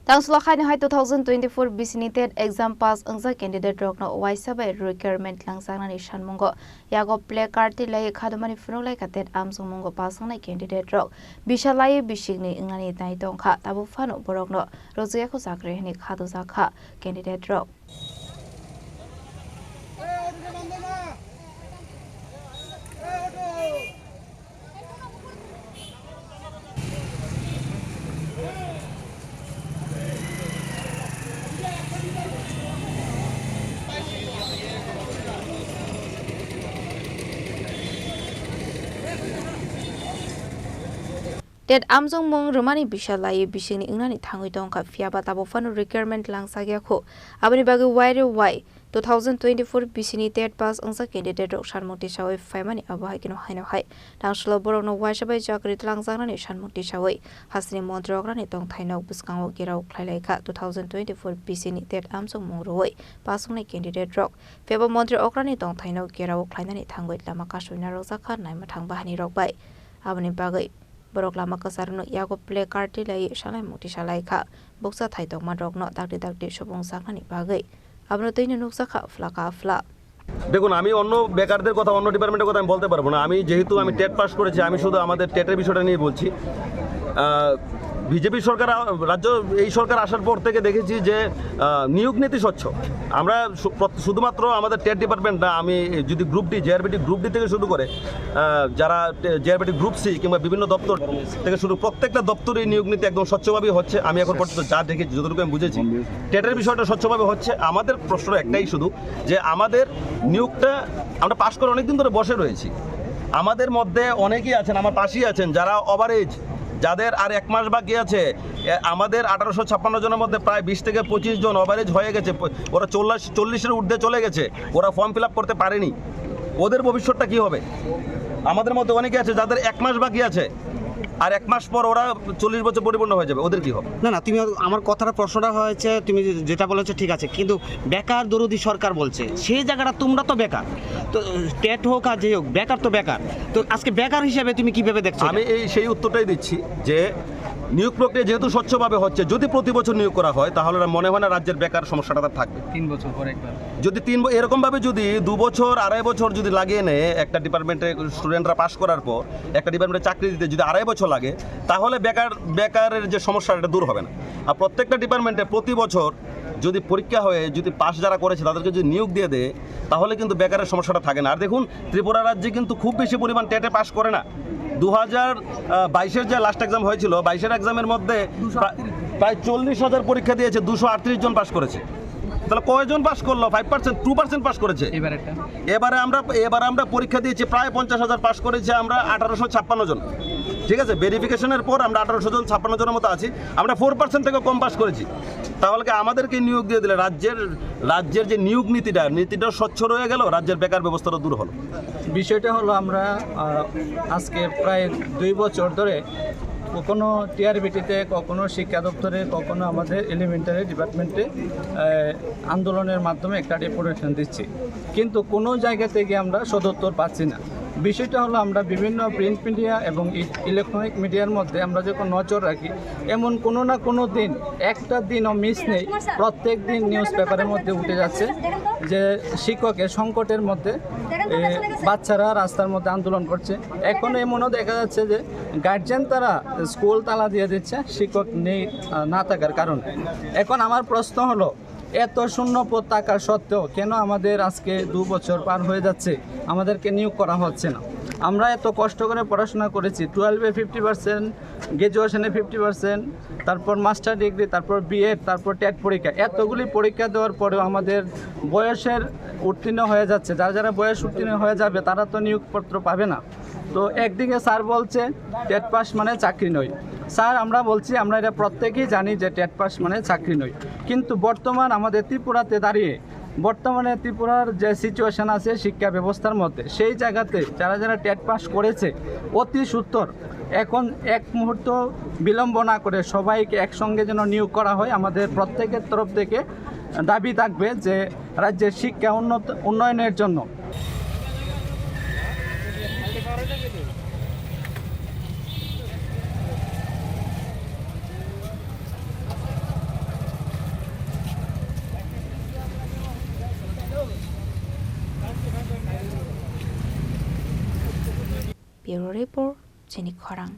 Tangsulakhaini hai 2024 bisinited exam pass angza candidate rokno waisa by requirement langsangna ni shanmungo yago play card ti lai khadumani funolai katet amsungmungo pasangna candidate rok bishalai bishigni ingani tai tongkha tabu fano borokno rozya ko sakre ni khadu sakha candidate rok Ted amjong mong romani bishalai bishini ingani thangui tongkha fiaba tabo fano requirement langsagya kho abani bagi waire wai 2024 bisini ted pass angsa candidate rok shanmukti sawai faimani abahai kino haino hai tangshlo borokno waisabai chakri tlangjangna ni shanmukti sawai hasni montrokrani tong thainok buskango gerau khlailai kha 2024 bisini ted amjong mong roi pasungni candidate rok feba montri okrani tong thainok gerau khlainani thangoi lama kasuina rok jakha naima thangbahani rok bai abani bagai borok lama kasarno yago play card ti lai shalai muti shalai kha boksa thaitong ma rokno dakti sobong sakani bagai abno tઈને নুকসা খা ফ্লাকা ফ্লা দেখুন আমি অন্য বেকারদের কথা অন্য ডিপার্টমেন্টের কথা আমি বলতে পারবো না আমি যেহেতু আমি টেট পাস করেছি আমি শুধু আমাদের টেটের বিষয়টা নিয়ে বলছি বিজেপি সরকার রাজ্য এই সরকার আসার পর থেকে দেখেছি যে নিয়োগ নীতি স্বচ্ছ আমরা শুধুমাত্র আমাদের টেট ডিপার্টমেন্ট না আমি যদি group D JRBT group D থেকে শুরু করে যারা জেআরবিটি গ্রুপ সি কিংবা বিভিন্ন দপ্তর থেকে শুরু প্রত্যেকটা দপ্তরেই নিয়োগ নীতি একদম স্বচ্ছভাবেই হচ্ছে আমি এখন পর্যন্ত যা দেখেছি যতটুকু আমি বুঝেছি টেটের বিষয়টা স্বচ্ছভাবে হচ্ছে আমাদের প্রশ্ন একটাই শুধু যে আমাদের নিয়োগটা আমরা পাশ করে অনেকদিন ধরে বসে রয়েছি আমাদের মধ্যে অনেকেই আছেন আমার পাশেই আছেন যারা ওভারেজ যাদের আর এক মাস বাকি আছে আমাদের 1856 জনের মধ্যে প্রায় 20 থেকে 25 জন ওভারেজ হয়ে গেছে ওরা 40-এর ঊর্ধ্বে চলে গেছে ওরা ফর্ম ফিল আপ করতে পারেনি ওদের ভবিষ্যৎটা কি হবে আমাদের মধ্যে অনেকে আছে যাদের এক মাস বাকি আছে আর এক মাস পর ওরা 40 বছর পরিপূর্ণ হয়ে যাবে ওদের কি হবে না তুমি আমার কথাটা প্রশ্নটা হয়েছে তুমি যেটা বলেছো ঠিক আছে কিন্তু বেকার দরদি সরকার বলছে সেই জায়গাটা তোমরা তো বেকার তো টেট হোক আর যে হোক বেকার তো বেকার তো আজকে বেকার হিসেবে তুমি কিভাবে দেখছো আমি সেই উত্তরটাই দিচ্ছি যে নিয়োগ প্রক্রিয়া যেহেতু স্বচ্ছভাবে হচ্ছে যদি প্রতি বছর নিয়োগ করা হয় তাহলে মনে হয় না রাজ্যের বেকার সমস্যাটা থাকবে 3 বছর পর একবার যদি এরকমভাবে যদি 2 বছর 2.5 বছর যদি লাগিয়ে নেয় একটা ডিপার্টমেন্টে স্টুডেন্টরা পাশ করার পর একটা ডিপার্টমেন্টে চাকরি দিতে যদি 2.5 বছর লাগে তাহলে বেকারের যে সমস্যা এটা দূর হবে না আর প্রত্যেকটা ডিপার্টমেন্টে প্রতি বছর যদি পরীক্ষা হয়ে যদি পাশ যারা করেছে তাদেরকে যদি নিয়োগ দিয়ে দেয় তাহলে কিন্তু বেকারের সমস্যাটা থাকে না আর দেখুন ত্রিপুরা রাজ্যে কিন্তু খুব বেশি পরিমাণ টেটে পাশ করে না 2022-এর যে লাস্ট এক্সাম হয়েছিল 22-এর এক্সামের মধ্যে প্রায় 40,000 পরীক্ষা দিয়েছে 238 জন পাস করেছে তাহলে কয়জন পাস করলো 5% 2% পাস করেছে এবারে আমরা পরীক্ষা দিয়েছি প্রায় 50,000 পাস করেছে আমরা 1856 জন ঠিক আছে ভেরিফিকেশনের পর আমরা 1856 জনের মতো আছি আমরা 4% থেকে কম পাস করেছি তাহলে কি আমাদেরকে নিয়োগ দিয়ে দিলে রাজ্যের যে নিয়োগ নীতিটা স্বচ্ছ রয়ে গেল রাজ্যের বেকার ব্যবস্থাটা দূর হলো বিষয়টা হলো আমরা আজকে প্রায় 2 বছর ধরে কখনো টিআরবিটিতে কখনো শিক্ষা দপ্তরে কখনো আমাদের এলিমেন্টারি ডিপার্টমেন্টে আন্দোলনের মাধ্যমে একটা ডেপুটেশন দিচ্ছি কিন্তু কোনো জায়গা থেকে আমরা সদুত্তর পাচ্ছি না বিষয়টা হলো আমরা বিভিন্ন প্রিন্ট মিডিয়া এবং ইলেকট্রনিক মিডিয়ার মধ্যে আমরা যখন নজর রাখি এমন কোনো না কোনো দিন একটা দিনও মিস নেই প্রত্যেক দিন নিউজ পেপারের মধ্যে উঠে যাচ্ছে যে শিক্ষকের সংকটের মধ্যে বাচ্চারা রাস্তার মধ্যে আন্দোলন করছে এখন এমনও দেখা যাচ্ছে যে গার্জিয়ান তারা স্কুল তালা দিয়ে দিচ্ছে শিক্ষক নেই না থাকার কারণে এখন আমার প্রশ্ন হলো এত শূন্য পদ থাকা সত্ত্বেও কেন আমাদের আজকে 2 বছর পার হয়ে যাচ্ছে আমাদেরকে নিয়োগ করা হচ্ছে না আমরা এত কষ্ট করে পড়াশোনা করেছি 12-এ 50% গ্র্যাজুয়েশনে 50% তারপর মাস্টার ডিগ্রি তারপর বিএড তারপর টেট পরীক্ষা এতগুলি পরীক্ষা দেওয়ার পরেও আমাদের বয়সের উত্তীর্ণ হয়ে যাচ্ছে যারা বয়স উত্তীর্ণ হয়ে যাবে তারা তো নিয়োগপত্র পাবে না তো একদিকে স্যার বলছে টেট পাস মানে চাকরি নয় স্যার আমরা বলছি আমরা এটা প্রত্যেকেই জানি যে টেট পাস মানে চাকরি নয় কিন্তু বর্তমান আমাদের ত্রিপুরাতে দাঁড়িয়ে বর্তমানে ত্রিপুরার যে সিচুয়েশন আছে শিক্ষা ব্যবস্থার মধ্যে সেই জায়গাতে যারা টেট পাস করেছে অতি সত্বর এখন এক মুহূর্ত বিলম্ব না করে সবাইকে একসঙ্গে যেন নিয়োগ করা হয় আমাদের প্রত্যেকের তরফ থেকে দাবি থাকবে যে রাজ্যের শিক্ষা উন্নয়নের জন্য Bureau Report, Chini Khorang.